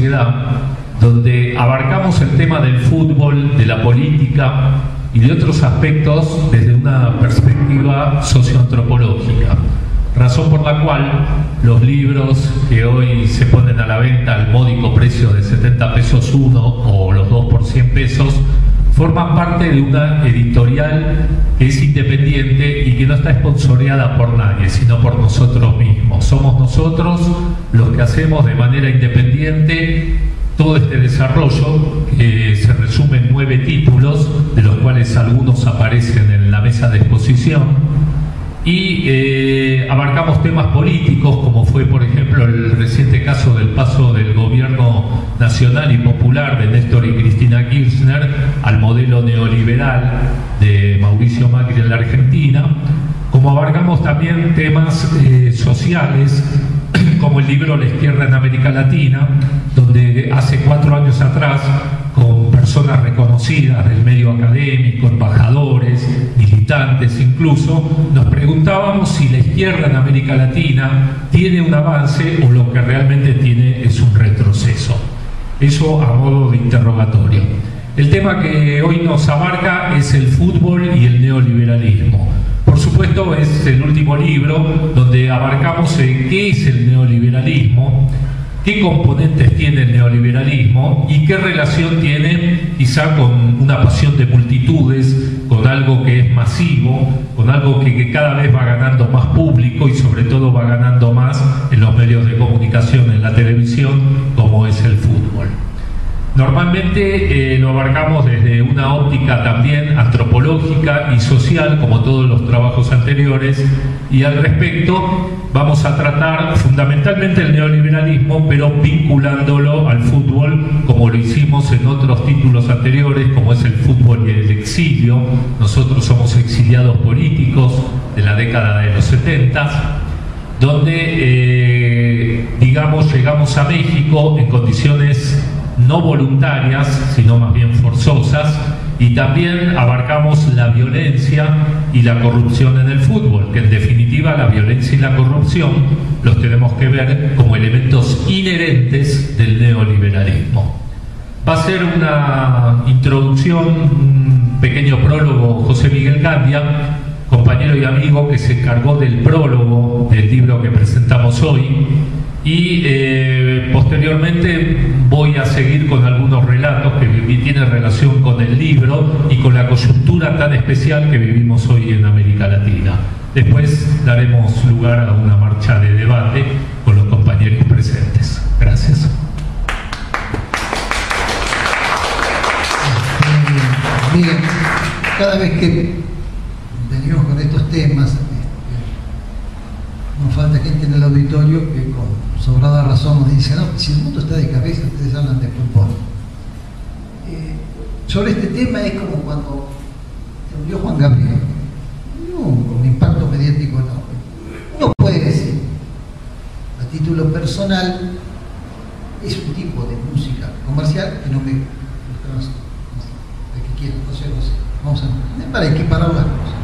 sociedad, donde abarcamos el tema del fútbol, de la política y de otros aspectos desde una perspectiva socioantropológica. Razón por la cual los libros que hoy se ponen a la venta al módico precio de 70 pesos uno o los dos por 100 pesos forman parte de una editorial que es independiente y que no está esponsoreada por nadie, sino por nosotros mismos. Somos nosotros los que hacemos de manera independiente todo este desarrollo, que se resume en 9 títulos, de los cuales algunos aparecen en la mesa de exposición. Y abarcamos temas políticos, como fue por ejemplo el reciente caso del paso del gobierno nacional y popular de Néstor y Cristina Kirchner al modelo neoliberal de Mauricio Macri en la Argentina, como abarcamos también temas sociales, como el libro La izquierda en América Latina, donde hace 4 años atrás, con personas reconocidas del medio académico, embajadores, militantes incluso, nos preguntábamos si la izquierda en América Latina tiene un avance o lo que realmente tiene es un retroceso. Eso a modo de interrogatorio. El tema que hoy nos abarca es el fútbol y el neoliberalismo. Por supuesto, es el último libro donde abarcamos qué es el neoliberalismo, qué componentes tiene el neoliberalismo y qué relación tiene quizá con una pasión de multitudes, con algo que es masivo, con algo que cada vez va ganando más público y sobre todo va ganando más en los medios de comunicación, en la televisión, como es el fútbol. Normalmente lo abarcamos desde una óptica también antropológica y social, como todos los trabajos anteriores, y al respecto vamos a tratar fundamentalmente el neoliberalismo, pero vinculándolo al fútbol, como lo hicimos en otros títulos anteriores, como es el fútbol y el exilio. Nosotros somos exiliados políticos de la década de los 70, donde, digamos, llegamos a México en condiciones no voluntarias, sino más bien forzosas, y también abarcamos la violencia y la corrupción en el fútbol, que en definitiva la violencia y la corrupción los tenemos que ver como elementos inherentes del neoliberalismo. Va a ser una introducción, un pequeño prólogo, José Miguel Gandia, compañero y amigo que se encargó del prólogo del libro que presentamos hoy, y posteriormente voy a seguir con algunos relatos que tienen relación con el libro y con la coyuntura tan especial que vivimos hoy en América Latina. Después daremos lugar a una marcha de debate con los compañeros presentes. Gracias. Bien, cada vez que venimos con estos temas, nos falta gente en el auditorio que con sobrada razón nos dice: no, si el mundo está de cabeza, ustedes hablan de fútbol. Sobre este tema es como cuando se murió Juan Gabriel, un impacto mediático enorme. Uno puede decir, a título personal, es un tipo de música comercial que no me gusta, no sé, el que quiera, no sé, vamos a entender para equiparar las cosas.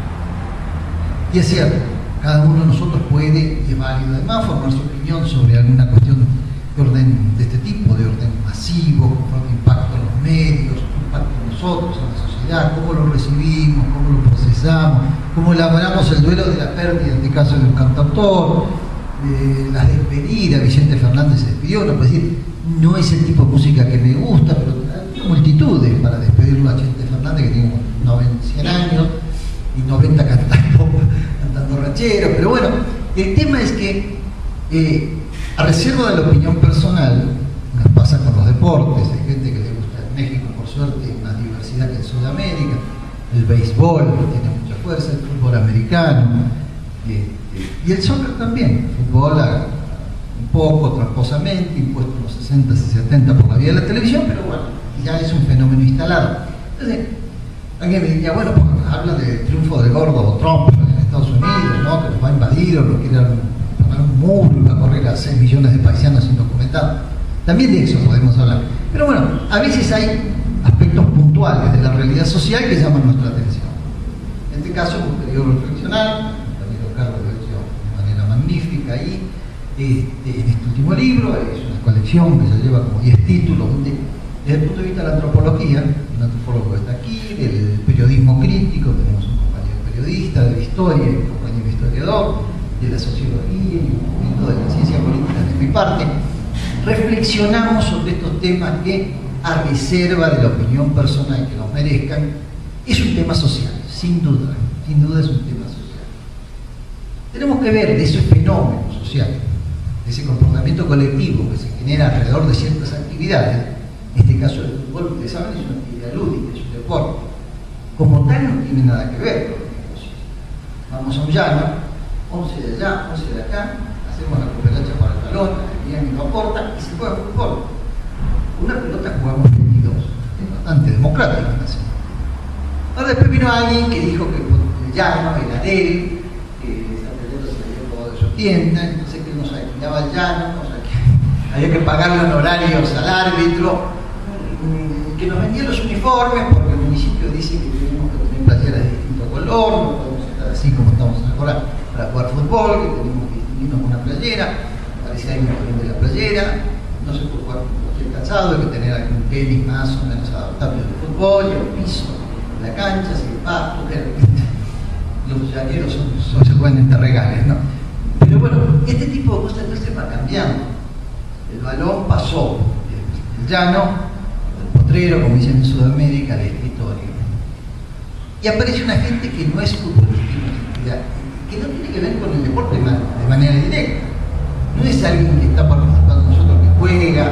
Y es cierto, cada uno de nosotros puede, y es válido además, formar su opinión sobre alguna cuestión de orden de este tipo, de orden masivo, con fuerte impacto en los medios, impacto en nosotros, en la sociedad, cómo lo recibimos, cómo lo procesamos, cómo elaboramos el duelo de la pérdida, en este caso de un cantautor, las despedidas. Vicente Fernández se despidió, uno puede decir, no es el tipo de música que me gusta, pero hay multitudes para despedirlo a Vicente Fernández, que tiene 100 años, y 90 cantando ranchero. Pero bueno, el tema es que a reserva de la opinión personal, nos pasa con los deportes, hay gente que le gusta en México, por suerte, más diversidad que en Sudamérica, el béisbol tiene mucha fuerza, el fútbol americano, y el soccer también, el fútbol un poco tramposamente, impuesto en los 60 y 70 por la vía de la televisión, pero bueno, ya es un fenómeno instalado. Entonces, alguien me diría, bueno, pues habla del triunfo de gordo Trump en Estados Unidos, ¿no? Que los va a invadir o lo quiere poner un muro y va a correr a 6 millones de paisanos indocumentados. También de eso podemos hablar. Pero bueno, a veces hay aspectos puntuales de la realidad social que llaman nuestra atención. En este caso, un periodo reflexional, el compañero Carlos lo ha hecho de manera magnífica ahí, en este último libro. Es una colección que ya lleva como 10 títulos, donde desde el punto de vista de la antropología, un antropólogo está aquí, del periodismo crítico, tenemos un compañero periodista, de la historia, un compañero historiador, de la sociología y un poquito de la ciencia política de mi parte. Reflexionamos sobre estos temas que, a reserva de la opinión personal que nos merezcan, es un tema social, sin duda es un tema social. Tenemos que ver de esos fenómenos sociales, de ese comportamiento colectivo que se genera alrededor de ciertas actividades. En este caso el fútbol, ustedes saben, es una actividad lúdica, es un deporte. Como tal no tiene nada que ver con el negocio. Vamos a un llano, 11 de allá, 11 de acá, hacemos la cooperacha para el balón, alguien lo aporta y se juega fútbol. Una pelota jugamos 22, es bastante democrático. Ahora después vino alguien que dijo que el llano era de él, que esa pelota se había robado de su tienda, entonces que nos alquilaba el llano, había que pagarle honorarios al árbitro, que nos vendía los uniformes porque el municipio dice que tenemos que tener playeras de distinto color, no podemos estar así como estamos ahora para jugar fútbol, que tenemos que distinguirnos con una playera, parecía alguien que vende la playera, no se puede jugar cualquier calzado, hay que tener algún tenis más o menos adaptable al fútbol, y el piso, la cancha, si el pasto, los llaneros se juegan en terregales, ¿no? Pero bueno, este tipo de cosas entonces va cambiando. El balón pasó del llano, del potrero, como dicen en Sudamérica, al escritorio. Y aparece una gente que no es futbolística, que no tiene que ver con el deporte de manera directa. No es alguien que está participando con nosotros, que juega,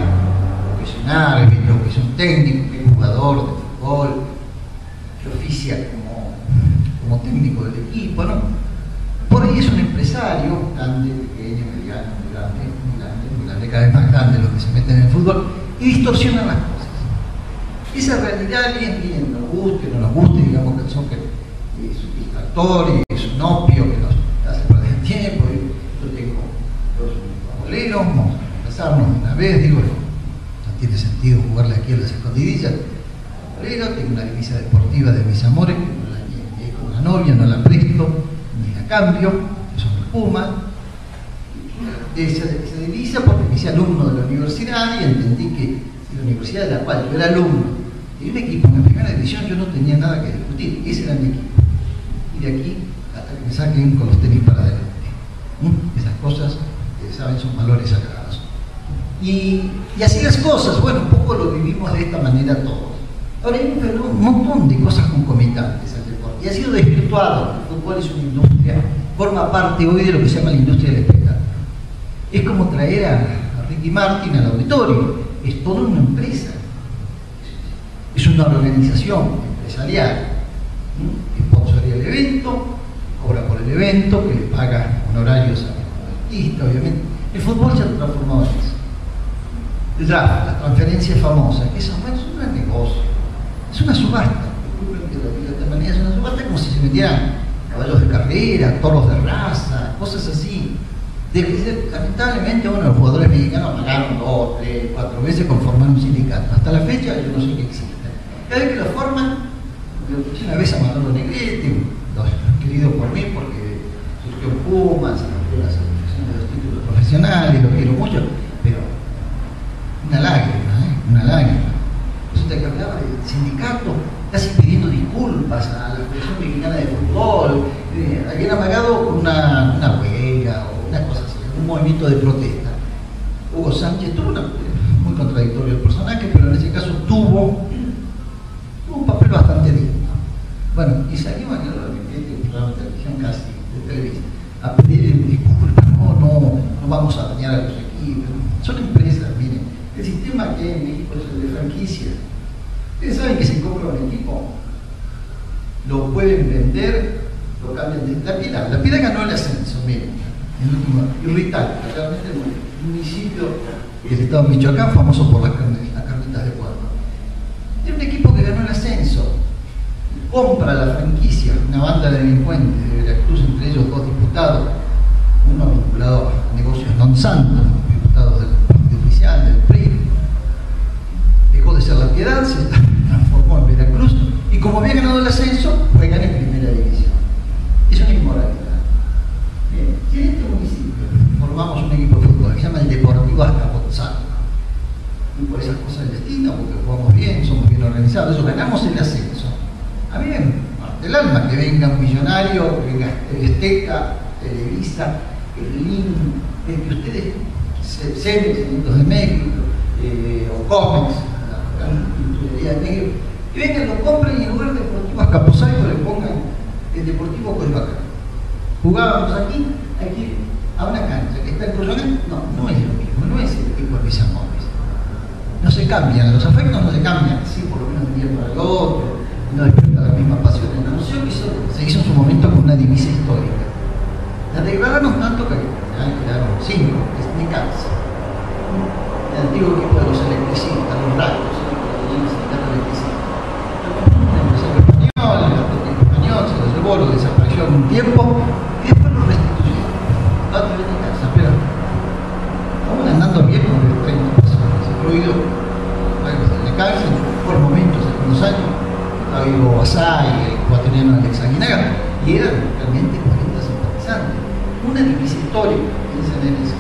o que es un árbitro, que es un técnico, que es jugador de fútbol, que oficia como técnico del equipo, ¿no? Por ahí es un empresario, grande, pequeño, mediano, muy grande, cada vez más grande los que se meten en el fútbol, y distorsionan las cosas. Esa realidad alguien nos guste o no nos guste, digamos que el soccer es un distractor y es un opio que nos hace perder tiempo. Yo tengo dos boleros, vamos a casarnos una vez, digo, no tiene sentido jugarle aquí a las escondidillas. Tengo una divisa deportiva de mis amores, que no la llevé con la novia, no la presto, ni la cambio, que son los Pumas. Esa divisa porque me hice alumno de la universidad y entendí que la universidad de la cual yo era alumno y un equipo en la primera división yo no tenía nada que discutir, ese era mi equipo. Y de aquí hasta que me saquen con los tenis para adelante. Esas cosas, saben, son valores sagrados. Y así las cosas, bueno, un poco lo vivimos de esta manera todos. Ahora hay un montón de cosas concomitantes al deporte y ha sido desvirtuado. El fútbol es una industria, forma parte hoy de lo que se llama la industria del espectáculo. Es como traer a Ricky Martin al auditorio, es toda una empresa, es una organización empresarial, que sponsoría el evento, cobra por el evento, que le paga honorarios al artista, obviamente. El fútbol se ha transformado en eso. El draft, las transferencias famosas, que eso es un gran negocio. Es una subasta, disculpen que lo diga de esta manera, es una subasta como si se metieran caballos de carrera, toros de raza, cosas así. Lamentablemente, bueno, los jugadores mexicanos pagaron 2, 3, 4 veces por formar un sindicato. Hasta la fecha yo no sé qué existe. Cada vez que lo forman, lo puse una vez a Manolo Negrete, querido por mí porque surgió en Pumas, en la selección de los títulos profesionales, lo quiero mucho, pero una lágrima. Resulta que hablaba del sindicato, casi pidiendo disculpas a la Federación Mexicana de Fútbol, habían amagado con una huelga o una cosa así, un movimiento de protesta. Hugo Sánchez tuvo muy contradictorio el personaje, pero en ese caso tuvo un papel bastante digno. Bueno, y salió aquí un programa de televisión casi de Televisa a pedir disculpas, no vamos a dañar a los equipos. Son empresas, miren, el sistema que hay en México es el de franquicias. Ustedes saben que se compra un equipo, lo pueden vender, lo cambian de La Piedad ganó el ascenso, miren, el último, irritante, realmente el municipio del estado de Michoacán, famoso por las carnitas de puerco. Era un equipo que ganó el ascenso, compra la franquicia, una banda de delincuentes de Veracruz, entre ellos 2 diputados, uno vinculado a negocios non santos, diputados del Partido Oficial, del PRI. Dejó de ser La Piedad, se transformó en Veracruz y como había ganado el ascenso, juegan en primera división. Es una inmoralidad. Bien, si en este municipio formamos un equipo de fútbol organizado, eso, ganamos el ascenso. A mí me parte el alma que venga un millonario, que venga Esteca, Televisa, el LIN, que ustedes, Cemex, Centros de México, o Comex, la Pinturería de Negro, que vengan, lo compren y en lugar de Deportivo Azcapotzalco le pongan el Deportivo Coyoacán. Jugábamos aquí a una cancha que está en Coyoacán, no es lo mismo, no es el equipo de Villa Móvil. No se cambian, los afectos no se cambian, sí, por lo menos de un día para el otro, no despierta la misma pasión. En el museo se hizo en su momento con una divisa histórica. La degradaron tanto que quedaron 5, que es mi casa. El antiguo equipo de los electricistas, los rayos, el sindicato electricista. El empresario español, el Atlético español, se lo llevó, lo desapareció algún tiempo y después lo restituyó. No te ves en casa, pero aún andando bien con el 30 personas, incluido de cárcel, por momentos, algunos años, estaba Ivo Basay, el ecuatoriano Alex Aguinaga, y eran realmente 40 simpatizantes. Una divisa histórica, piensen en eso.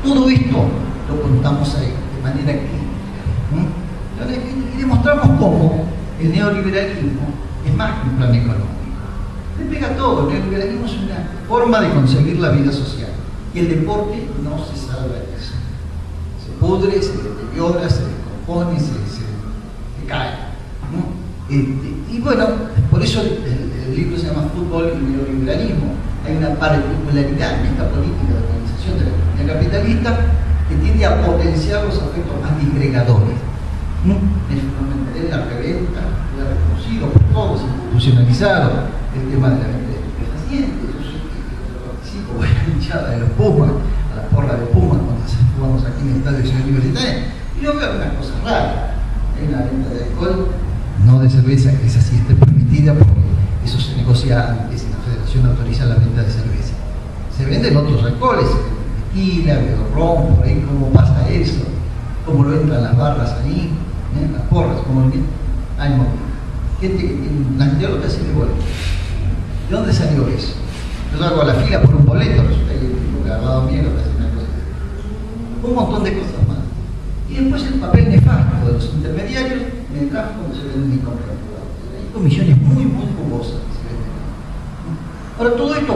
Todo esto lo contamos ahí, de manera crítica. Y demostramos cómo el neoliberalismo es más que un plan económico. Le pega todo, el neoliberalismo es una forma de conseguir la vida social. Y el deporte no se salva de eso. Se pudre, se deteriora, se descompone, se cae. Y bueno, por eso el libro se llama Fútbol y Neoliberalismo. Hay una particularidad en esta política de organización de la economía capitalista que tiende a potenciar los aspectos más disgregadores. Es la reventa, ya reconocido por todos, institucionalizado, el tema de la venta de estupefacientes. Yo participo en la hinchada de los Pumas, a la porra de Pumas, cuando jugamos aquí en el estadio de Ciudad Universitaria, y yo veo unas cosas raras. Hay una venta de alcohol, no de cerveza, que esa sí esté permitida porque eso se negocia antes y la Federación autoriza la venta de cerveza. Se venden otros alcoholes, tequila, ron, por ahí, cómo pasa eso, cómo lo entran las barras ahí, las porras, como el hay gente que tiene un planteo que hace de boleto. ¿De dónde salió eso? Yo hago la fila por un boleto, resulta que el tipo que ha dado miedo hace una cosa. Un montón de cosas más. Y después el papel nefasto de los intermediarios en el campo cuando se venden y compran. Hay comisiones muy jugosas que se venden. Ahora todo esto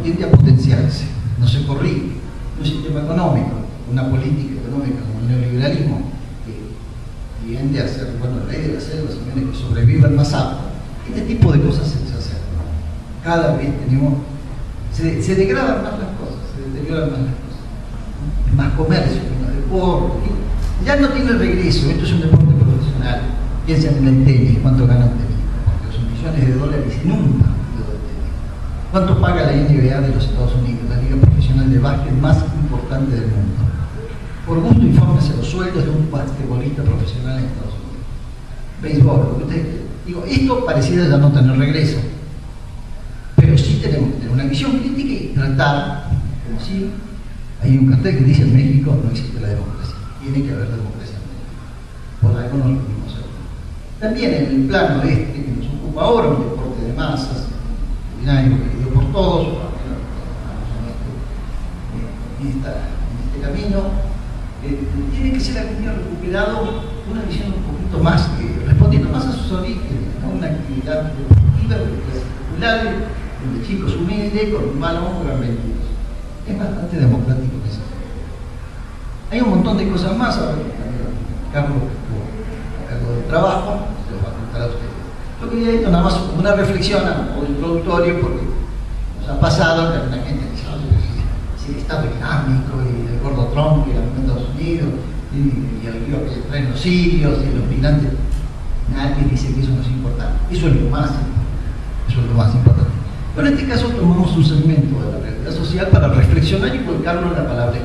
tiende a potenciarse, no se corrige. Un sistema económico, una política económica como el neoliberalismo, que tiende a ser, bueno, la ley de la selva, señores, que sobreviva el más apto. Este tipo de cosas se hacen. Cada vez tenemos, se degradan más las cosas, se deterioran más las cosas. Más comercio, más deporte. Ya no tiene regreso, esto es un deporte profesional. Piensen en el tenis, cuánto gana un tenis, porque son millones de dólares en un partido de tenis. ¿Cuánto paga la NBA de los Estados Unidos, la liga profesional de básquet más importante del mundo? Por gusto, infórmese los sueldos de un basquetbolista profesional en Estados Unidos. Béisbol, digo, esto pareciera ya no tener regreso, pero sí tenemos que tener una visión crítica y tratar, como si hay un cartel que dice en México no existe la democracia, tiene que haber democracia en México. Por algo nos reunimos aquí. También en el plano que nos ocupa ahora, un deporte de masas, ordinario, querido por todos, en este camino, tiene que ser algún día recuperado una visión un poquito más, respondiendo más a sus orígenes, ¿no? Una actividad deportiva de clases populares, de chicos humildes, con un balón, gran aventuras. Es bastante democrático que sea. Hay un montón de cosas más, ahora Carlos, que estuvo a cargo del trabajo, se los va a contar a ustedes. Yo quería esto nada más como una reflexión o introductorio, porque nos ha pasado que alguna gente dice, si el Estado Islámico y el gordo Trump que era en Estados Unidos y el lío que traen los sirios y los migrantes, nadie dice que eso no es importante. Eso es lo más importante. Eso es lo más importante. Pero en este caso tomamos un segmento de la realidad social para reflexionar y volcarlo en la palabra.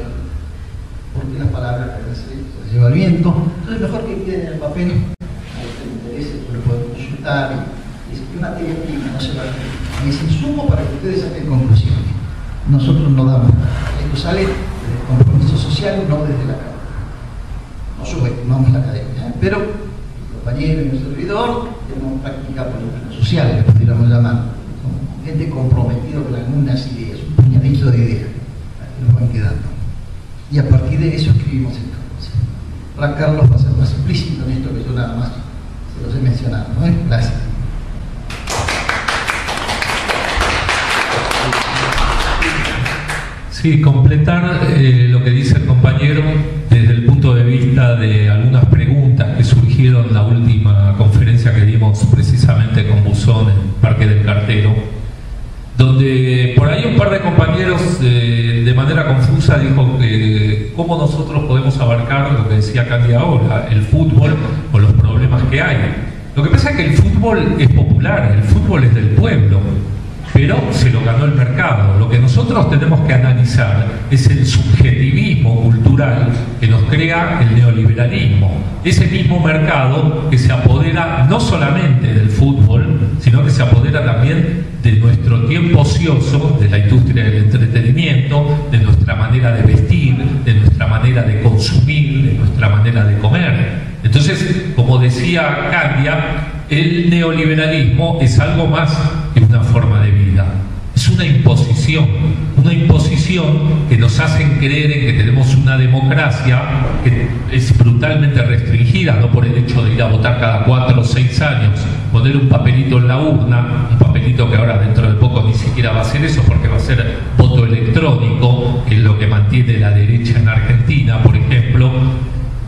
Porque las palabras se lleva el viento. Entonces mejor que queden en el papel, a los que les interese, lo pueden consultar. Es materia prima, no se va a hacer. Es insumo para que ustedes saquen conclusiones. Nosotros no damos nada. Esto sale del compromiso social, no desde la academia. No subestimamos la academia, pero el compañero y el servidor tenemos práctica política social, le pudiéramos llamar. Gente comprometida con algunas ideas, un puñadito de ideas que nos van quedando. Y a partir de eso escribimos esta cosa. Ahora Carlos va a ser más explícito en esto que yo nada más Se los he mencionado, ¿no? Gracias. Sí, completar lo que dice el compañero desde el punto de vista de algunas preguntas que surgieron en la última conferencia que dimos precisamente con Buzón en Parque del Cartero, donde por ahí un par de compañeros de manera confusa dijo que cómo nosotros podemos abarcar lo que decía Candy ahora, el fútbol o los problemas que hay. Lo que pasa es que el fútbol es popular, el fútbol es del pueblo, pero se lo ganó el mercado. Lo que nosotros tenemos que analizar es el subjetivismo cultural que nos crea el neoliberalismo. Ese mismo mercado que se apodera no solamente del fútbol, sino que se apodera también de nuestro tiempo ocioso, de la industria del entretenimiento, de nuestra manera de vestir, de nuestra manera de consumir, de nuestra manera de comer. Entonces, como decía Candia, el neoliberalismo es algo más que una forma de vida. Es una imposición que nos hacen creer en que tenemos una democracia que es brutalmente restringida, no por el hecho de ir a votar cada 4 o 6 años, poner un papelito en la urna, un papelito que ahora dentro de poco ni siquiera va a ser eso porque va a ser voto electrónico, que es lo que mantiene la derecha en Argentina, por ejemplo.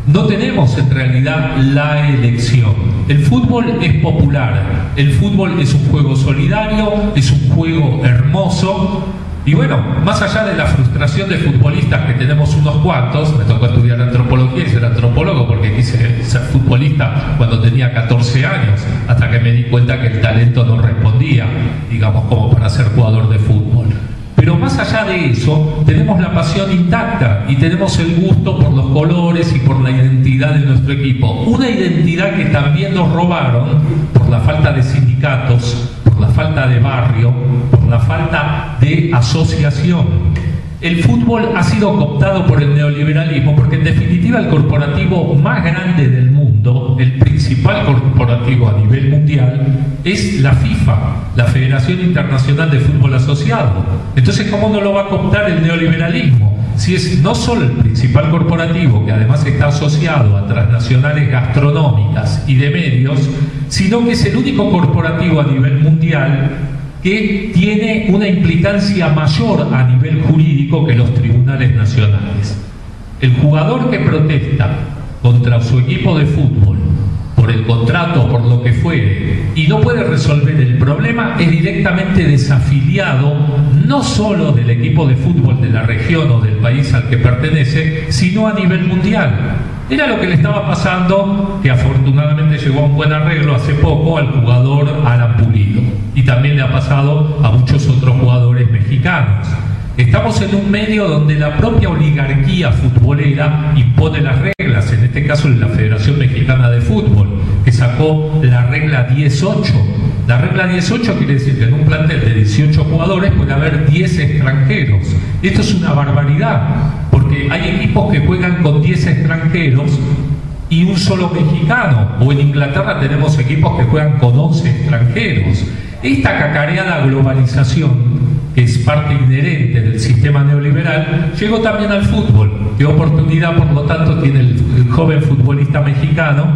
No tenemos en realidad la elección. El fútbol es popular, el fútbol es un juego solidario, es un juego hermoso. Y bueno, más allá de la frustración de futbolistas que tenemos unos cuantos, me tocó estudiar antropología y ser antropólogo porque quise ser futbolista cuando tenía 14 años, hasta que me di cuenta que el talento no respondía, digamos, como para ser jugador de fútbol. Pero más allá de eso, tenemos la pasión intacta y tenemos el gusto por los colores y por la identidad de nuestro equipo. Una identidad que también nos robaron por la falta de sindicatos, por la falta de barrio, por la falta de asociación. El fútbol ha sido cooptado por el neoliberalismo porque en definitiva el corporativo más grande del mundo, el principal corporativo a nivel mundial, es la FIFA, la Federación Internacional de Fútbol Asociado. Entonces, ¿cómo no lo va a cooptar el neoliberalismo? Si es no solo el principal corporativo, que además está asociado a transnacionales gastronómicas y de medios, sino que es el único corporativo a nivel mundial que tiene una implicancia mayor a nivel jurídico que los tribunales nacionales. El jugador que protesta contra su equipo de fútbol por el contrato, por lo que fuere, y no puede resolver el problema, es directamente desafiliado no solo del equipo de fútbol de la región o del país al que pertenece, sino a nivel mundial. Era lo que le estaba pasando, que afortunadamente llegó a un buen arreglo hace poco, al jugador Alan Pulido. Y también le ha pasado a muchos otros jugadores mexicanos. Estamos en un medio donde la propia oligarquía futbolera impone las reglas, en este caso la Federación Mexicana de Fútbol, que sacó la regla 10-8. La regla 10-8 quiere decir que en un plantel de 18 jugadores puede haber 10 extranjeros. Esto es una barbaridad, porque hay equipos que juegan con 10 extranjeros y un solo mexicano, o en Inglaterra tenemos equipos que juegan con 11 extranjeros. Esta cacareada globalización, que es parte inherente del sistema neoliberal, llegó también al fútbol. ¿Qué oportunidad, por lo tanto, tiene el joven futbolista mexicano,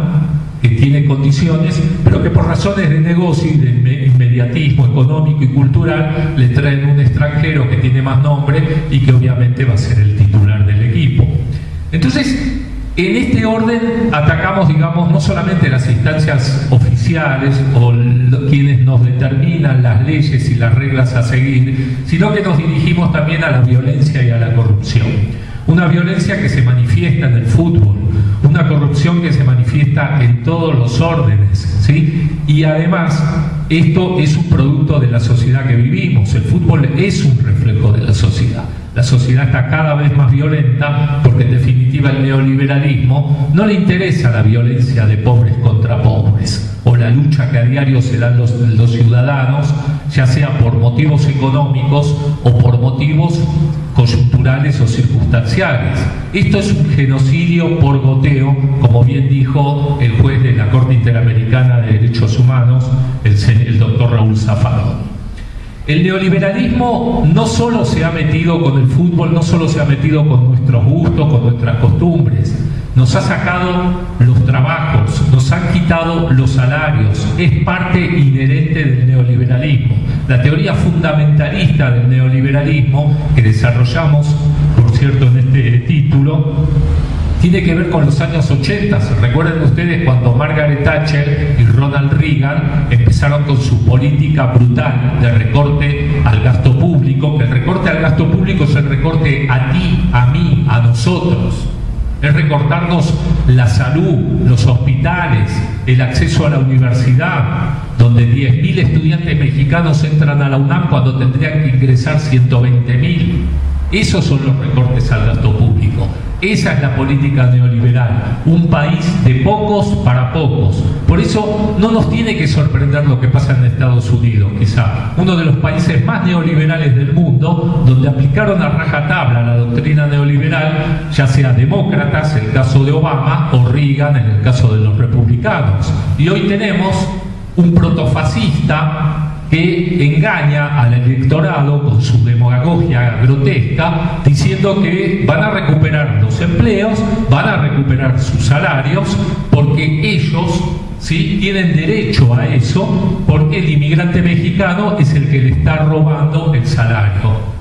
que tiene condiciones, pero que por razones de negocio y de inmediatismo económico y cultural le traen un extranjero que tiene más nombre y que obviamente va a ser el titular del equipo? Entonces, en este orden atacamos, digamos, no solamente las instancias oficiales o quienes nos determinan las leyes y las reglas a seguir, sino que nos dirigimos también a la violencia y a la corrupción. Una violencia que se manifiesta en el fútbol, una corrupción que se manifiesta en todos los órdenes, ¿sí? Y además, esto es un producto de la sociedad que vivimos. El fútbol es un reflejo de la sociedad. La sociedad está cada vez más violenta porque en definitiva el neoliberalismo no le interesa la violencia de pobres contra pobres o la lucha que a diario se dan los ciudadanos, ya sea por motivos económicos o por motivos coyunturales o circunstanciales. Esto es un genocidio por goteo, como bien dijo el juez de la Corte Interamericana de Derechos Humanos, el doctor Raúl Zaffaroni. El neoliberalismo no solo se ha metido con el fútbol, no solo se ha metido con nuestros gustos, con nuestras costumbres, nos ha sacado los trabajos, nos han quitado quitado los salarios, es parte inherente del neoliberalismo. La teoría fundamentalista del neoliberalismo, que desarrollamos, por cierto, en este título, tiene que ver con los años 80. Recuerden ustedes cuando Margaret Thatcher y Ronald Reagan empezaron con su política brutal de recorte al gasto público, que el recorte al gasto público es el recorte a ti, a mí, a nosotros. Es recortarnos la salud, los hospitales, el acceso a la universidad, donde 10.000 estudiantes mexicanos entran a la UNAM cuando tendrían que ingresar 120.000. Esos son los recortes al gasto público. Esa es la política neoliberal, un país de pocos para pocos. Por eso no nos tiene que sorprender lo que pasa en Estados Unidos, quizá uno de los países más neoliberales del mundo, donde aplicaron a rajatabla la doctrina neoliberal, ya sea demócratas, el caso de Obama, o Reagan, en el caso de los republicanos. Y hoy tenemos un protofascista que engaña al electorado con su demagogia grotesca, diciendo que van a recuperar los empleos, van a recuperar sus salarios, porque ellos ¿sí? tienen derecho a eso, porque el inmigrante mexicano es el que le está robando el salario.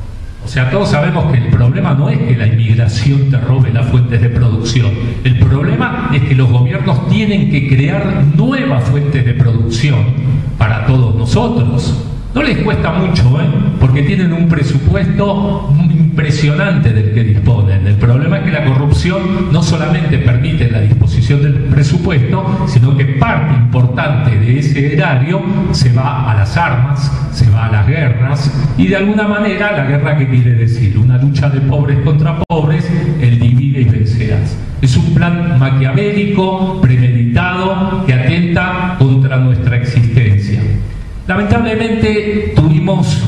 O sea, todos sabemos que el problema no es que la inmigración te robe las fuentes de producción. El problema es que los gobiernos tienen que crear nuevas fuentes de producción para todos nosotros. No les cuesta mucho, porque tienen un presupuesto impresionante del que disponen. El problema es que la corrupción no solamente permite la disposición del presupuesto, sino que parte importante de ese erario se va a las armas, se va a las guerras, y de alguna manera, ¿la guerra qué quiere decir? Una lucha de pobres contra pobres, el divide y vencerás. Es un plan maquiavélico, premeditado, que atenta contra nuestra existencia. Lamentablemente tuvimos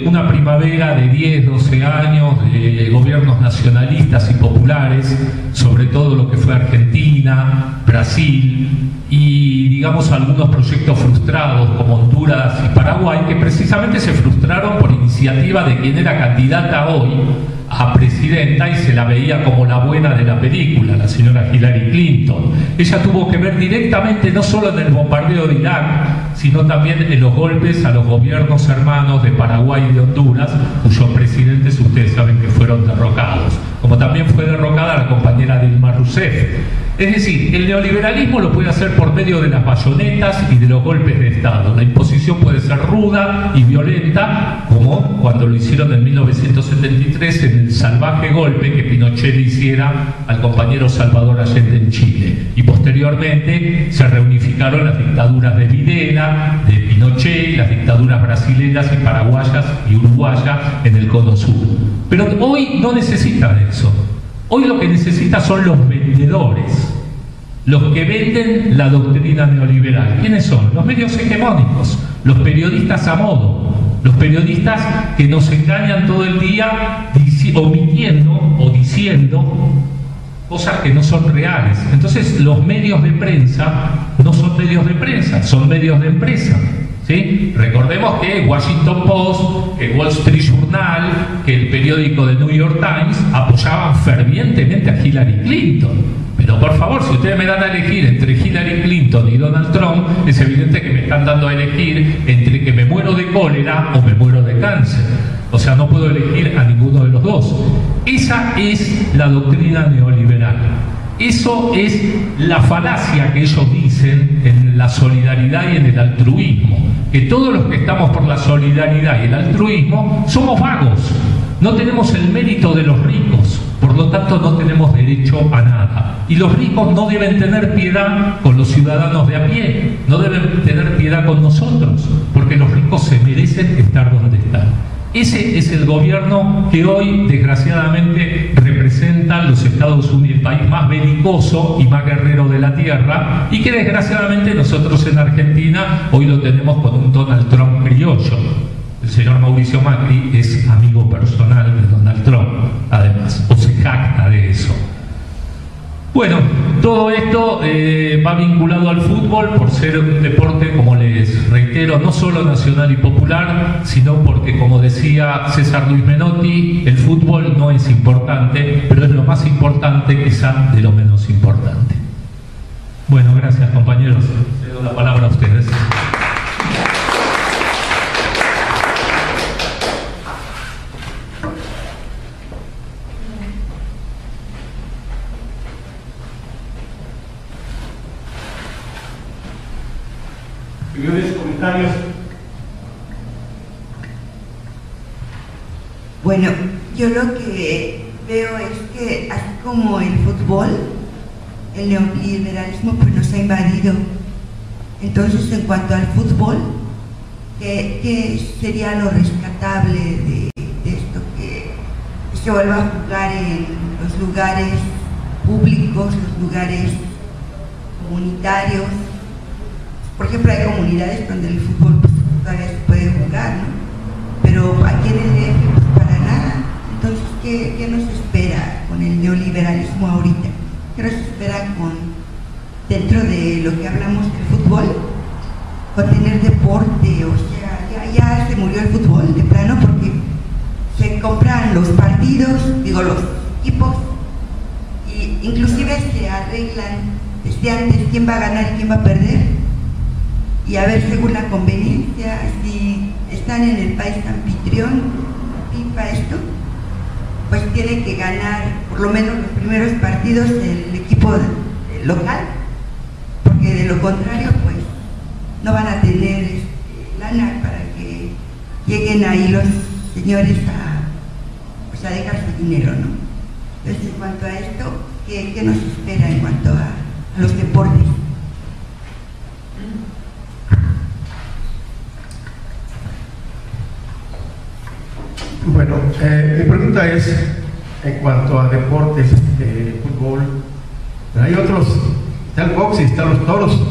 una primavera de 10, 12 años de gobiernos nacionalistas y populares, sobre todo lo que fue Argentina, Brasil y digamos algunos proyectos frustrados como Honduras y Paraguay, que precisamente se frustraron por iniciativa de quien era candidata hoy a presidenta y se la veía como la buena de la película, la señora Hillary Clinton. Ella tuvo que ver directamente no solo en el bombardeo de Irak, sino también en los golpes a los gobiernos hermanos de Paraguay y de Honduras, cuyos presidentes ustedes saben que fueron derrocados, como también fue derrocada la compañera Dilma Rousseff. Es decir, el neoliberalismo lo puede hacer por medio de las bayonetas y de los golpes de Estado. La imposición puede ser ruda y violenta, como cuando lo hicieron en 1973 en el salvaje golpe que Pinochet le hiciera al compañero Salvador Allende en Chile. Y posteriormente se reunificaron las dictaduras de Videla, de Pinochet, las dictaduras brasileñas y paraguayas y uruguayas en el Cono Sur. Pero hoy no necesitan eso. Hoy lo que necesita son los vendedores, los que venden la doctrina neoliberal. ¿Quiénes son? Los medios hegemónicos, los periodistas a modo, los periodistas que nos engañan todo el día omitiendo o diciendo cosas que no son reales. Entonces los medios de prensa no son medios de prensa, son medios de empresa. ¿Sí? Recordemos que Washington Post, que Wall Street Journal, que el periódico de New York Times apoyaban fervientemente a Hillary Clinton. Pero por favor, si ustedes me dan a elegir entre Hillary Clinton y Donald Trump, es evidente que me están dando a elegir entre que me muero de cólera o me muero de cáncer. O sea, no puedo elegir a ninguno de los dos. Esa es la doctrina neoliberal. Eso es la falacia que ellos dicen en la solidaridad y en el altruismo, que todos los que estamos por la solidaridad y el altruismo somos vagos, no tenemos el mérito de los ricos, por lo tanto no tenemos derecho a nada. Y los ricos no deben tener piedad con los ciudadanos de a pie, no deben tener piedad con nosotros, porque los ricos se merecen estar donde están. Ese es el gobierno que hoy, desgraciadamente, representa los Estados Unidos, el país más belicoso y más guerrero de la tierra, y que desgraciadamente nosotros en Argentina hoy lo tenemos con un Donald Trump criollo. El señor Mauricio Macri es amigo personal de Donald Trump, además, o se jacta de eso. Bueno, todo esto va vinculado al fútbol por ser un deporte, como les reitero, no solo nacional y popular, sino porque, como decía César Luis Menotti, el fútbol no es importante, pero es lo más importante quizá de lo menos importante. Bueno, gracias compañeros. Cedo la palabra a ustedes. Señores, comentarios. Bueno, yo lo que veo es que así como el fútbol, el neoliberalismo pues nos ha invadido. Entonces, en cuanto al fútbol, ¿qué sería lo rescatable de esto? Que se vuelva a jugar en los lugares públicos, los lugares comunitarios. Por ejemplo, hay comunidades donde el fútbol pues, todavía se puede jugar, ¿no? Pero aquí en el DF pues, para nada. Entonces, ¿qué nos espera con el neoliberalismo ahorita? ¿Qué nos espera dentro de lo que hablamos del fútbol? Con tener deporte, o sea, ya se murió el fútbol de plano porque se compran los partidos, digo, los equipos, y inclusive se arreglan desde antes quién va a ganar y quién va a perder. Y a ver, según la conveniencia, si están en el país anfitrión, FIFA esto, pues tiene que ganar por lo menos los primeros partidos el equipo local, porque de lo contrario, pues no van a tener lana para que lleguen ahí los señores a dejar su dinero, ¿no? Entonces, en cuanto a esto, ¿qué nos espera en cuanto a los deportes? Bueno, mi pregunta es en cuanto a deportes, fútbol. Pero hay otros, está el box y están los toros,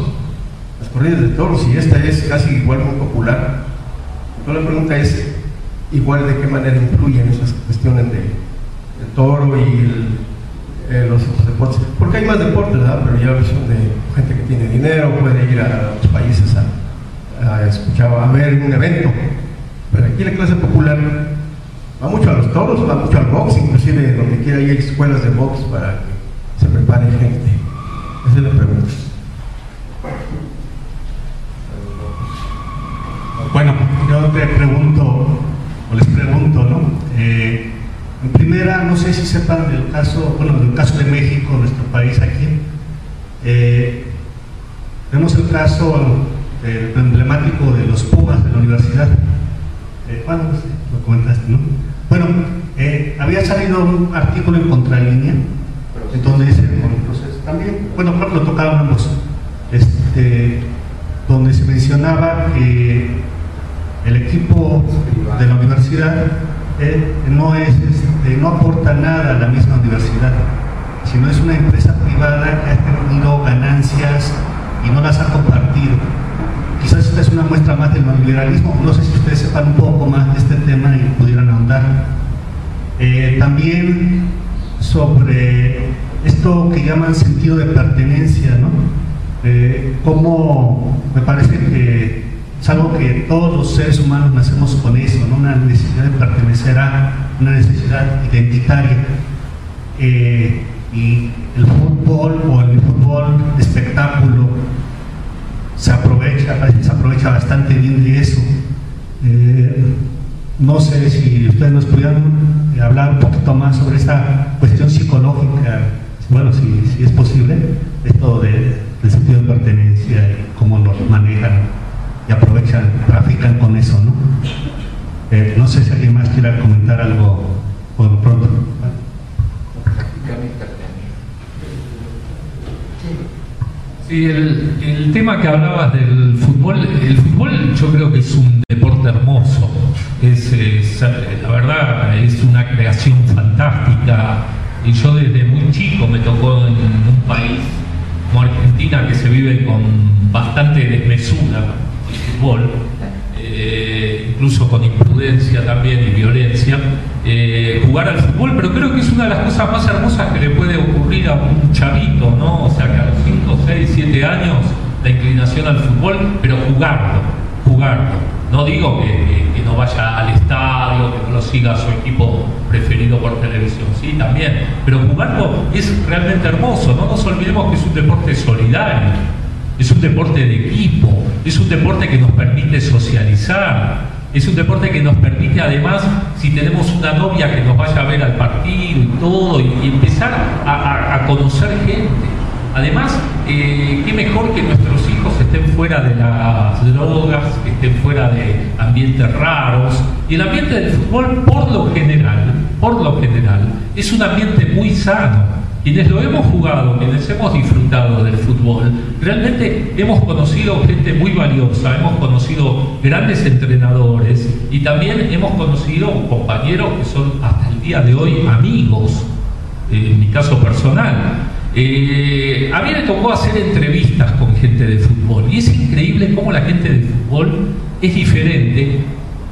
las corridas de toros, y esta es casi igual muy popular. Entonces la pregunta es igual de qué manera influyen esas cuestiones del toro y los otros deportes, porque hay más deportes, ¿verdad? Pero ya son de gente que tiene dinero, puede ir a otros países a escuchar, a ver un evento. Pero aquí la clase popular va mucho a los toros, va mucho al box, inclusive donde quiera hay escuelas de box para que se prepare gente. Esa es la pregunta. Bueno, yo te pregunto, o les pregunto, ¿no? En primera, no sé si sepan del caso, bueno, del caso de México, nuestro país aquí. Vemos el caso emblemático de los Pumas de la universidad. Bueno, no sé, lo comentaste, ¿no? Bueno, había salido un artículo en Contralínea, en donde dice, también, bueno, creo que lo tocaron ambos, donde se mencionaba que el equipo de la universidad no aporta nada a la misma universidad, sino es una empresa privada que ha tenido ganancias y no las ha compartido. Quizás esta es una muestra más del neoliberalismo. No sé si ustedes sepan un poco más de este tema y pudieran ahondar. También sobre esto que llaman sentido de pertenencia, ¿no? Cómo me parece que es algo que todos los seres humanos nacemos con eso, ¿no? Una necesidad de pertenecer a, una necesidad identitaria. Y el fútbol o el fútbol de espectáculo parece que se aprovecha bastante bien de eso. No sé si ustedes nos pudieran hablar un poquito más sobre esa cuestión psicológica, bueno, si es posible, esto del sentido de pertenencia y cómo lo manejan y aprovechan, trafican con eso, ¿no? No sé si alguien más quiera comentar algo por lo pronto. Sí, el tema que hablabas del fútbol, el fútbol yo creo que es un deporte hermoso, la verdad es una creación fantástica, y yo desde muy chico me tocó en un país como Argentina que se vive con bastante desmesura el fútbol, incluso con imprudencia también y violencia, jugar al fútbol, pero creo que es una de las cosas más hermosas que le puede ocurrir a un chavito, ¿no? O sea, que a los 5, 6, 7 años la inclinación al fútbol, pero jugarlo. jugarlo. No digo que no vaya al estadio, que no lo siga su equipo preferido por televisión, sí, también, pero jugarlo es realmente hermoso. No nos olvidemos que es un deporte solidario, es un deporte de equipo, es un deporte que nos permite socializar, es un deporte que nos permite, además, si tenemos una novia, que nos vaya a ver al partido y todo, y empezar a conocer gente. Además, qué mejor que nuestros hijos estén fuera de las drogas, que estén fuera de ambientes raros. Y el ambiente del fútbol, por lo general, es un ambiente muy sano. Quienes lo hemos jugado, quienes hemos disfrutado del fútbol, realmente hemos conocido gente muy valiosa, hemos conocido grandes entrenadores y también hemos conocido compañeros que son hasta el día de hoy amigos, en mi caso personal. A mí me tocó hacer entrevistas con gente de fútbol y es increíble cómo la gente de fútbol es diferente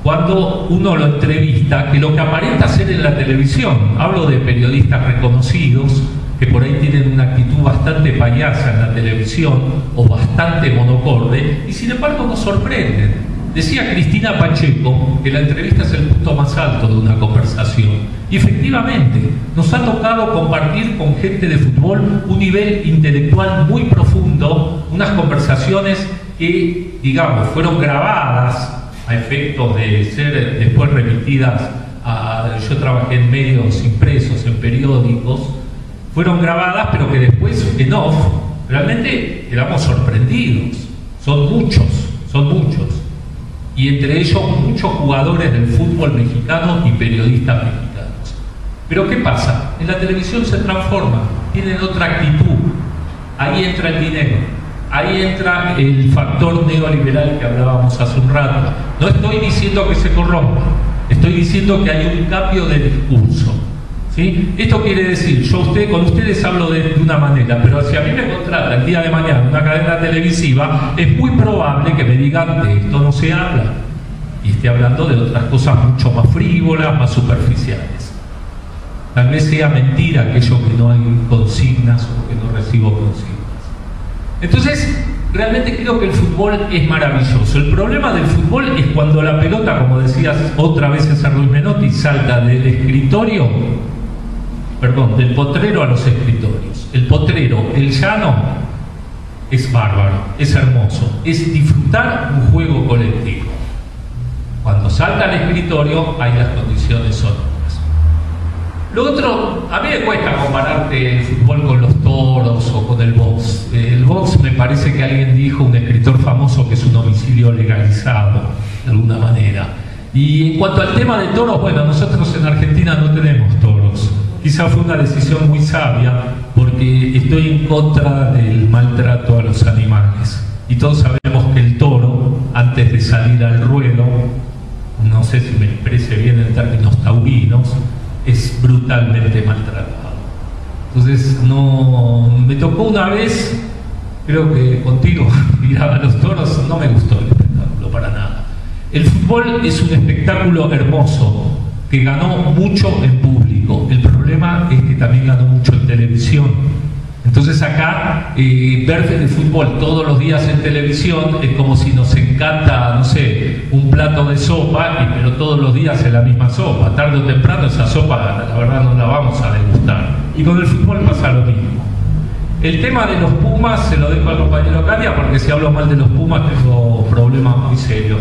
cuando uno lo entrevista que lo que aparenta ser en la televisión. Hablo de periodistas reconocidos que por ahí tienen una actitud bastante payasa en la televisión o bastante monocorde y sin embargo nos sorprenden. Decía Cristina Pacheco que la entrevista es el punto más alto de una conversación. Y efectivamente, nos ha tocado compartir con gente de fútbol un nivel intelectual muy profundo, unas conversaciones que, digamos, fueron grabadas a efectos de ser después remitidas a... Yo trabajé en medios impresos, en periódicos, fueron grabadas, pero que después, en off, realmente quedamos sorprendidos. Son muchos. Y entre ellos muchos jugadores del fútbol mexicano y periodistas mexicanos. Pero ¿qué pasa? En la televisión se transforma, tienen otra actitud. Ahí entra el dinero, ahí entra el factor neoliberal que hablábamos hace un rato. No estoy diciendo que se corrompa, estoy diciendo que hay un cambio de discurso. ¿Sí? Esto quiere decir, con ustedes hablo de una manera, pero si a mí me contrata el día de mañana una cadena televisiva, es muy probable que me digan de esto no se habla y esté hablando de otras cosas mucho más frívolas, más superficiales. Tal vez sea mentira aquello que no hay consignas o que no recibo consignas. Entonces, realmente creo que el fútbol es maravilloso. El problema del fútbol es cuando la pelota, como decías otra vez César Luis Menotti, salta del potrero a los escritorios. El potrero, el llano, es bárbaro, es hermoso, es disfrutar un juego colectivo. Cuando salta al escritorio hay las condiciones óptimas. Lo otro, a mí me cuesta compararte el fútbol con los toros o con el box. El box me parece que alguien dijo, un escritor famoso, que es un homicidio legalizado, de alguna manera. Y en cuanto al tema de toros, bueno, nosotros en Argentina no tenemos toros. Quizá fue una decisión muy sabia, porque estoy en contra del maltrato a los animales. Y todos sabemos que el toro, antes de salir al ruedo, no sé si me exprese bien en términos taurinos, es brutalmente maltratado. Entonces, me tocó una vez, creo que contigo, ir a los toros, no me gustó el espectáculo para nada. El fútbol es un espectáculo hermoso, que ganó mucho en público. El problema es que también ganó mucho en televisión. Entonces acá, ver el fútbol todos los días en televisión es como si nos encanta, no sé, un plato de sopa, pero todos los días es la misma sopa. Tarde o temprano esa sopa, la verdad, no la vamos a degustar. Y con el fútbol pasa lo mismo. El tema de los Pumas se lo dejo al compañero Caria, porque si hablo mal de los Pumas tengo problemas muy serios.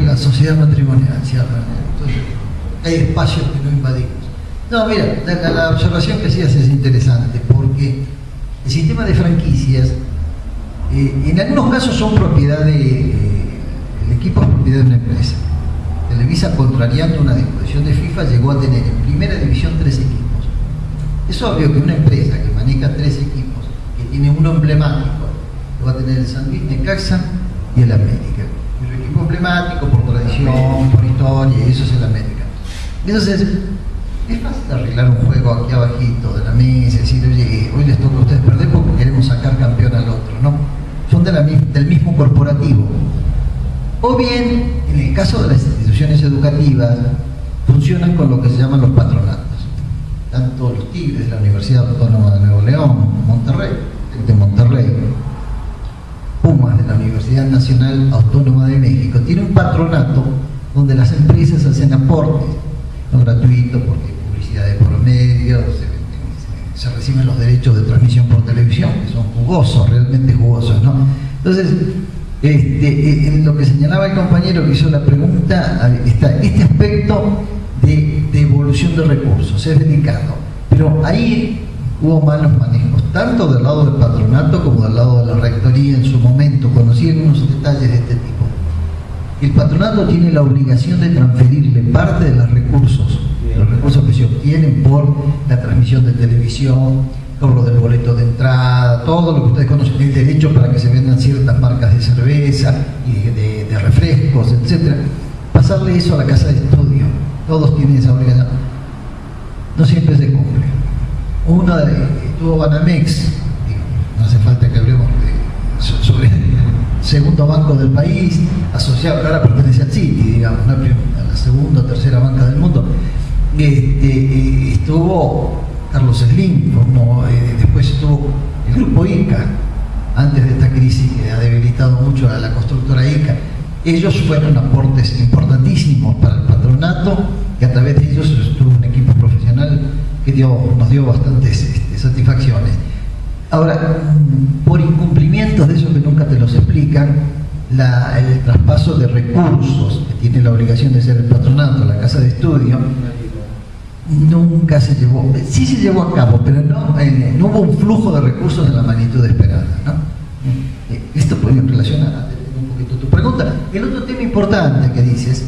La sociedad matrimonial, ¿cierto? Entonces, hay espacios que no invadimos. No, mira, la observación que hacías es interesante, porque el sistema de franquicias, en algunos casos son propiedad el equipo es propiedad de una empresa. Televisa, contrariando una disposición de FIFA, llegó a tener en primera división 3 equipos. Es obvio que una empresa que maneja 3 equipos, que tiene uno emblemático, lo va a tener el San Luis, Necaxa y el América. El equipo emblemático por tradición, por historia, y eso es el América. Entonces, es fácil arreglar un juego aquí abajito de la mesa, decir, oye, hoy les toca a ustedes perder porque queremos sacar campeón al otro, ¿no? Son del mismo corporativo. O bien, en el caso de las instituciones educativas, funcionan con lo que se llaman los patronatos. Tanto los Tigres de la Universidad Autónoma de Nuevo León, Monterrey, de Monterrey, Pumas de Universidad Nacional Autónoma de México, tiene un patronato donde las empresas hacen aportes, no gratuitos, porque hay publicidad de por medio, se reciben los derechos de transmisión por televisión, que son jugosos, realmente jugosos, ¿no? Entonces, en lo que señalaba el compañero que hizo la pregunta, está este aspecto de evolución de recursos, es delicado, pero ahí hubo malos manejos, tanto del lado del patronato como del lado de la rectoría en su momento. Conocí algunos detalles de este tipo. El patronato tiene la obligación de transferirle parte de los recursos que se obtienen por la transmisión de televisión, cobro del boleto de entrada, todo lo que ustedes conocen, el derecho para que se vendan ciertas marcas de cerveza y de refrescos, etc. Pasarle eso a la casa de estudio. Todos tienen esa obligación. No siempre se cumple. Tuvo Banamex, no hace falta que hablemos sobre el segundo banco del país, asociado, ahora pertenece al Citi, digamos, a la segunda o tercera banca del mundo. Estuvo Carlos Slim, después estuvo el grupo ICA, antes de esta crisis que ha debilitado mucho a la constructora ICA. Ellos fueron aportes importantísimos para el patronato, y a través de ellos estuvo un equipo profesional que nos dio bastantes satisfacciones. Ahora, por incumplimientos de eso que nunca te los explican, el traspaso de recursos que tiene la obligación de ser el patronato, la casa de estudio, nunca se llevó, sí se llevó a cabo, pero no hubo un flujo de recursos de la magnitud esperada, ¿no? Esto puede en relación a un poquito tu pregunta. El otro tema importante que dices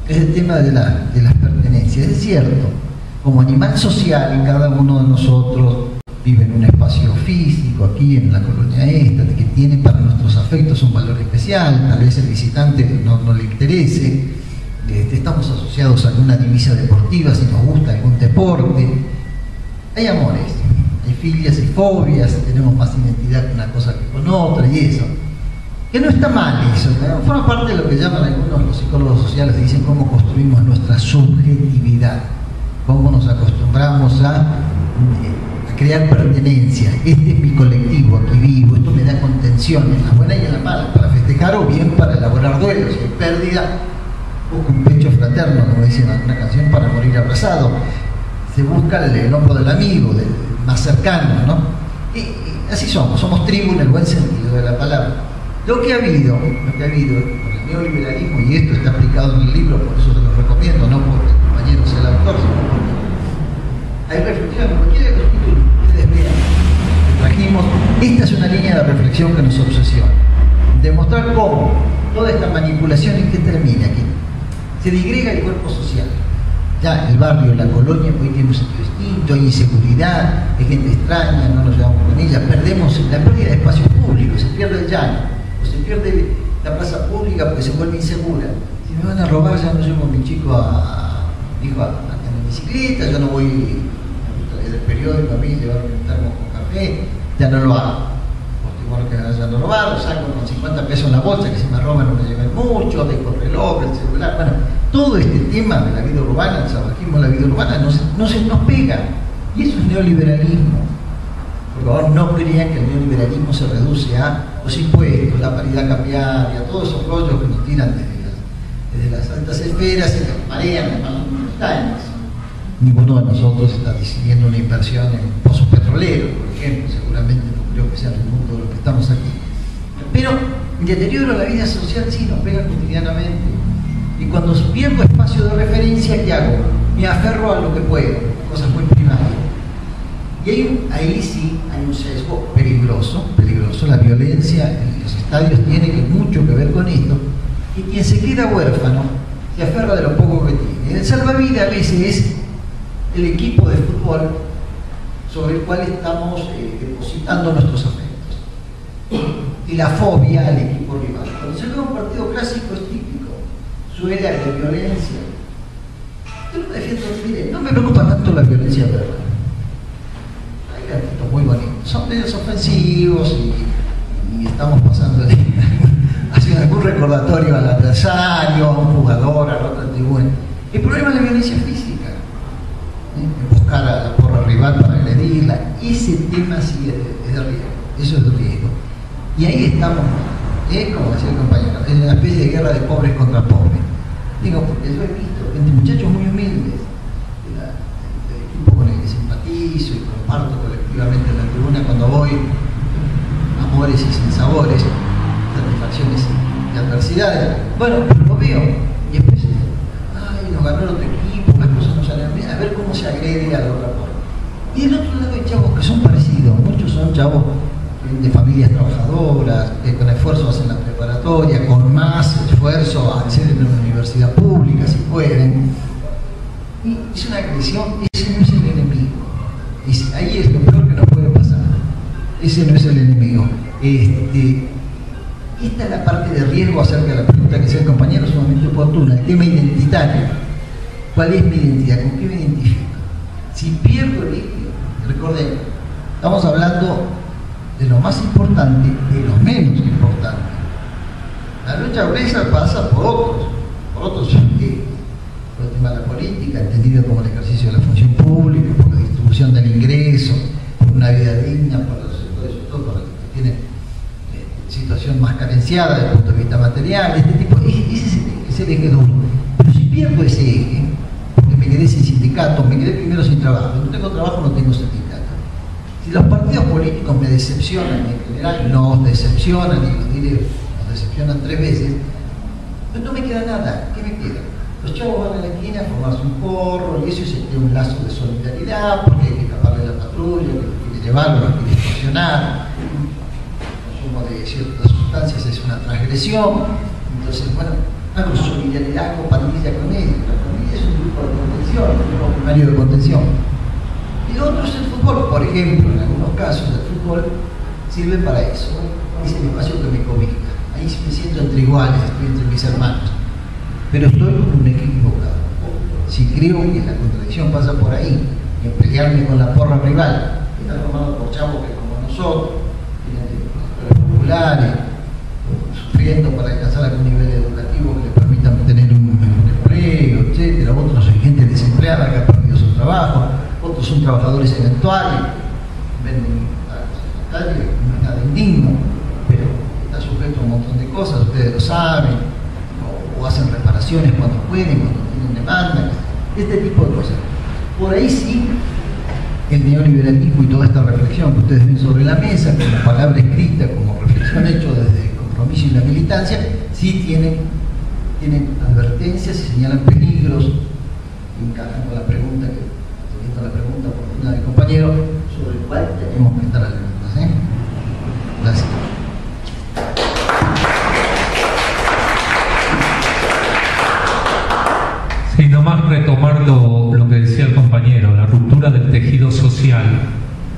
es el tema de las pertenencias. Es cierto, como animal social, cada uno de nosotros vive en un espacio físico, aquí en la colonia esta, que tiene para nuestros afectos un valor especial, tal vez el visitante no le interese, estamos asociados a alguna divisa deportiva, si nos gusta algún deporte, hay amores, hay filias y fobias, tenemos más identidad con una cosa que con otra y eso. Que no está mal eso, ¿no? Forma parte de lo que llaman algunos los psicólogos sociales, dicen cómo construimos nuestra subjetividad, cómo nos acostumbramos a crear pertenencia. Este es mi colectivo, aquí vivo, esto me da contención en la buena y en la mala, para festejar o bien para elaborar duelos. Si hay pérdida, busca un pecho fraterno, como dice una canción, para morir abrazado. Se busca el hombro del amigo, del más cercano, ¿no? Y así somos tribu en el buen sentido de la palabra. Lo que ha habido con el neoliberalismo, y esto está aplicado en el libro, por eso se lo recomiendo, no porque el compañero sea el autor, sino porque hay reflexiones, cualquiera de los títulos que ustedes vean que trajimos. Esta es una línea de reflexión que nos obsesiona. Demostrar cómo toda esta manipulación, ¿en qué termina aquí? Se digrega el cuerpo social. Ya el barrio, la colonia, hoy tiene un sentido distinto, hay inseguridad, hay gente extraña, no nos llevamos con ella, perdemos la pérdida de espacios públicos, se pierde el llano, o se pierde la plaza pública porque se vuelve insegura. Si me van a robar, ya no llevo a mi chico a tener bicicleta, yo no voy a leer el periódico a mí, llevarme un termo con café, ya no lo hago. Porque bueno, que ya no robar, saco con 50 pesos en la bolsa, que si me roban no me lleven mucho, dejo el reloj, el celular, bueno, todo este tema de la vida urbana, el salvajismo de la vida urbana, no se nos pega. Y eso es neoliberalismo. Por favor, no crean que el neoliberalismo se reduce a los impuestos, la paridad cambiaria, todos esos rollos que nos tiran desde las altas esferas y nos marean en manos montañas. Ninguno de nosotros está decidiendo una inversión en pozos petroleros, por ejemplo, seguramente no creo que sea el mundo de los que estamos aquí. Pero el deterioro de la vida social sí nos pega cotidianamente. Y cuando pierdo espacio de referencia, ¿qué hago? Me aferro a lo que puedo, cosas muy primarias. Y ahí sí hay un sesgo peligroso. La violencia en los estadios tiene mucho que ver con esto. Y quien se queda huérfano se aferra de lo poco que tiene. El salvavidas a veces es el equipo de fútbol sobre el cual estamos depositando nuestros afectos. Y la fobia al equipo rival. Cuando se ve un partido clásico es típico. Suele haber violencia. Yo no defiendo, mire, no me preocupa tanto la violencia verbal. Hay gatitos muy bonitos, son medios ofensivos y estamos pasando haciendo algún recordatorio al adversario, a un jugador, a la otra tribuna. El problema es la violencia física. Buscar a la porra rival para agredirla, ese tema sí es de riesgo, eso es de riesgo. Y ahí estamos. como decía el compañero, es una especie de guerra de pobres contra pobres. Digo, porque yo he visto entre muchachos muy humildes, del equipo con el que simpatizo y comparto colectivamente en la tribuna cuando voy, amores y sinsabores, satisfacciones y adversidades. Bueno, lo veo y después, ay, nos ganó el otro equipo, las cosas no salen bien, a ver cómo se agrede a la otra parte. Y del otro lado hay chavos que son parecidos, muchos son chavos de familias trabajadoras, que con esfuerzo hacen la preparatoria, con más esfuerzo acceden a una universidad pública si pueden. Y es una agresión, ese no es el enemigo. Ahí es lo peor que nos puede pasar. Ese no es el enemigo. Esta es la parte de riesgo acerca de la pregunta que hacía el compañero, sumamente oportuna, el tema identitario. ¿Cuál es mi identidad? ¿Con qué me identifico? Si pierdo el líquido, recordemos, estamos hablando de lo más importante, de lo menos importante. La lucha gruesa pasa por otros sentidos, por el tema de la política, entendido como el ejercicio de la función pública, por la distribución del ingreso, por una vida digna, por los sectores, sobre todo para los que tienen situación más carenciada desde el punto de vista material, este tipo, ese es el eje duro. Pero si pierdo ese eje, porque me quedé sin sindicato, me quedé primero sin trabajo, no tengo trabajo, no tengo sindicato. Si los partidos políticos me decepcionan, en general nos decepcionan, y los diré, nos decepcionan 3 veces, pues no me queda nada. ¿Qué me queda? Los chavos van a la esquina a formarse un porro, y eso se crea un lazo de solidaridad, porque hay que escaparle a la patrulla, que quiere llevarlo, que quiere extorsionar. El consumo de ciertas sustancias es una transgresión. Entonces, bueno, hago solidaridad, hago pandilla con él. La pandilla es un grupo de contención, un grupo primario de contención. Y lo otro es el fútbol, por ejemplo, en algunos casos el fútbol sirve para eso, es el espacio que me cobija. Ahí me siento entre iguales, estoy entre mis hermanos. Pero estoy con un equivocado. Si creo que la contradicción pasa por ahí, y en pelearme con la porra rival, que está formado por chavos que como nosotros, tienen escuelas populares, sufriendo para alcanzar algún nivel educativo que le permitan tener un empleo, etc. Otros son gente desempleada que ha perdido su trabajo. Otros son trabajadores eventuales, venden a la calle, no es nada indigno, pero está sujeto a un montón de cosas, ustedes lo saben, o hacen reparaciones cuando pueden, cuando tienen demanda, este tipo de cosas. Por ahí sí, el neoliberalismo y toda esta reflexión que ustedes ven sobre la mesa, como palabra escrita, como reflexión hecha desde el compromiso y la militancia, sí tienen advertencias y señalan peligros, encajan con la pregunta oportuna del compañero, sobre el cual tenemos que estar alertas. Gracias. Sí, nomás retomar lo que decía el compañero, la ruptura del tejido social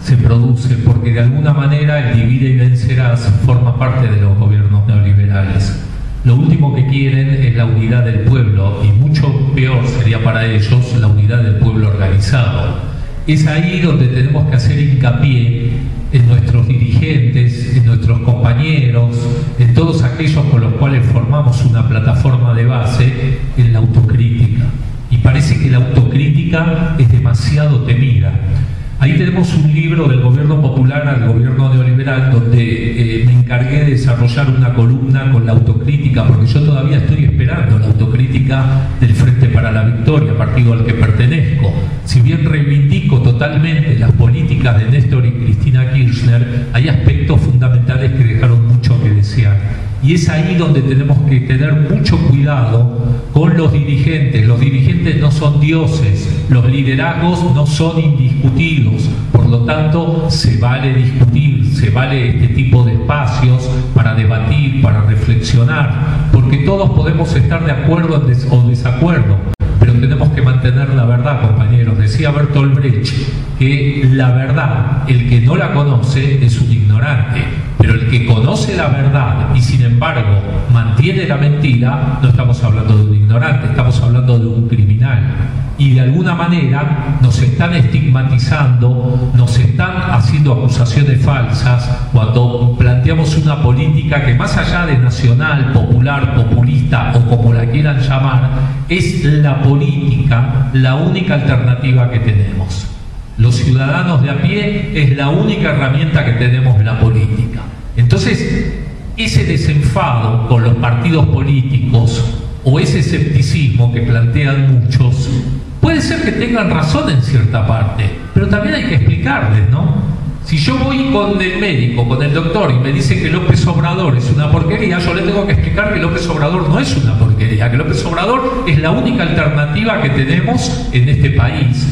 se produce porque de alguna manera el divide y vencerás forma parte de los gobiernos neoliberales. Lo último que quieren es la unidad del pueblo, y mucho peor sería para ellos la unidad del pueblo organizado. Es ahí donde tenemos que hacer hincapié en nuestros dirigentes, en nuestros compañeros, en todos aquellos con los cuales formamos una plataforma de base, en la autocrítica. Y parece que la autocrítica es demasiado temida. Ahí tenemos un libro del gobierno popular al gobierno neoliberal donde me encargué de desarrollar una columna con la autocrítica, porque yo todavía estoy esperando la autocrítica del Frente para la Victoria, partido al que pertenezco. Si bien reivindico totalmente las políticas de Néstor y Cristina Kirchner, hay aspectos fundamentales que dejaron mucho que desear. Y es ahí donde tenemos que tener mucho cuidado con los dirigentes. Los dirigentes no son dioses, los liderazgos no son indiscutidos, por lo tanto se vale discutir, se vale este tipo de espacios para debatir, para reflexionar, porque todos podemos estar de acuerdo o desacuerdo, pero tenemos que mantener la verdad, compañeros. Decía Bertolt Brecht que la verdad, el que no la conoce es un ignorante, pero el que conoce la verdad y sin embargo mantiene la mentira, no estamos hablando de un ignorante, estamos hablando de un criminal. Y de alguna manera nos están estigmatizando, nos están haciendo acusaciones falsas cuando planteamos una política que, más allá de nacional, popular, populista o como la quieran llamar, es la política la única alternativa que tenemos. Los ciudadanos de a pie es la única herramienta que tenemos en la política. Entonces, ese desenfado con los partidos políticos o ese escepticismo que plantean muchos, puede ser que tengan razón en cierta parte, pero también hay que explicarles, ¿no? Si yo voy con el médico, con el doctor, y me dice que López Obrador es una porquería, yo le tengo que explicar que López Obrador no es una porquería, que López Obrador es la única alternativa que tenemos en este país.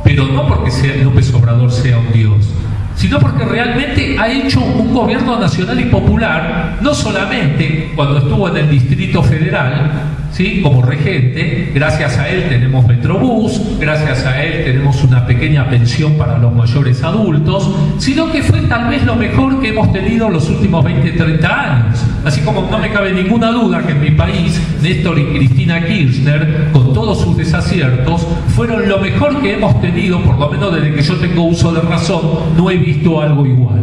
Pero no porque López Obrador sea un dios, sino porque realmente ha hecho un gobierno nacional y popular, no solamente cuando estuvo en el Distrito Federal, ¿sí?, como regente. Gracias a él tenemos Metrobús, gracias a él tenemos una pequeña pensión para los mayores adultos, sino que fue tal vez lo mejor que hemos tenido en los últimos 20, 30 años. Así como no me cabe ninguna duda que en mi país, Néstor y Cristina Kirchner, con todos sus desaciertos, fueron lo mejor que hemos tenido, por lo menos desde que yo tengo uso de razón, no he visto algo igual.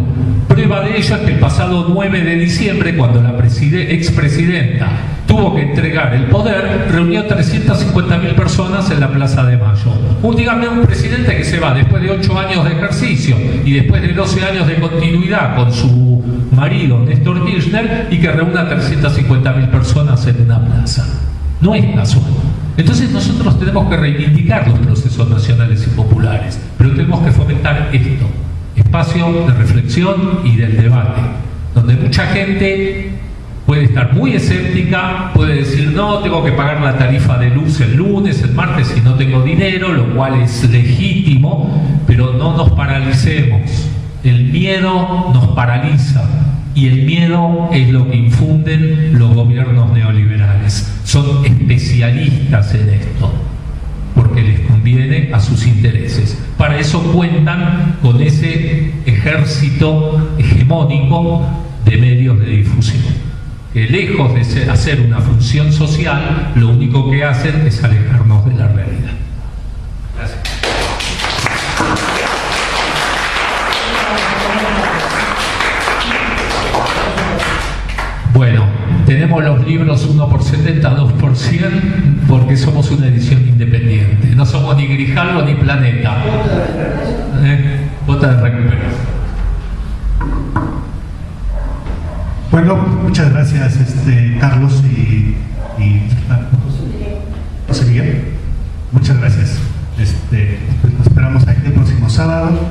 Prueba de ello es que el pasado 9 de diciembre, cuando la expresidenta tuvo que entregar el poder, reunió 350.000 personas en la Plaza de Mayo. Dígame un presidente que se va después de 8 años de ejercicio y después de 12 años de continuidad con su marido, Néstor Kirchner, y que reúna 350.000 personas en una plaza. No es casual. Entonces nosotros tenemos que reivindicar los procesos nacionales y populares, pero tenemos que fomentar esto, espacio de reflexión y del debate, donde mucha gente puede estar muy escéptica, puede decir no, tengo que pagar la tarifa de luz el lunes, el martes si no tengo dinero, lo cual es legítimo, pero no nos paralicemos. El miedo nos paraliza y el miedo es lo que infunden los gobiernos neoliberales. Son especialistas en esto, porque les conviene a sus intereses. Para eso cuentan con ese ejército hegemónico de medios de difusión, que lejos de hacer una función social, lo único que hacen es alejarnos de la realidad. Gracias. Bueno, tenemos los libros 1 por 70, 2 por 100, porque somos una edición independiente. No somos ni Grijalbo ni Planeta. Cuota de recuperación. Bueno, muchas gracias, Carlos y José Miguel. Muchas gracias. Pues nos esperamos aquí el próximo sábado.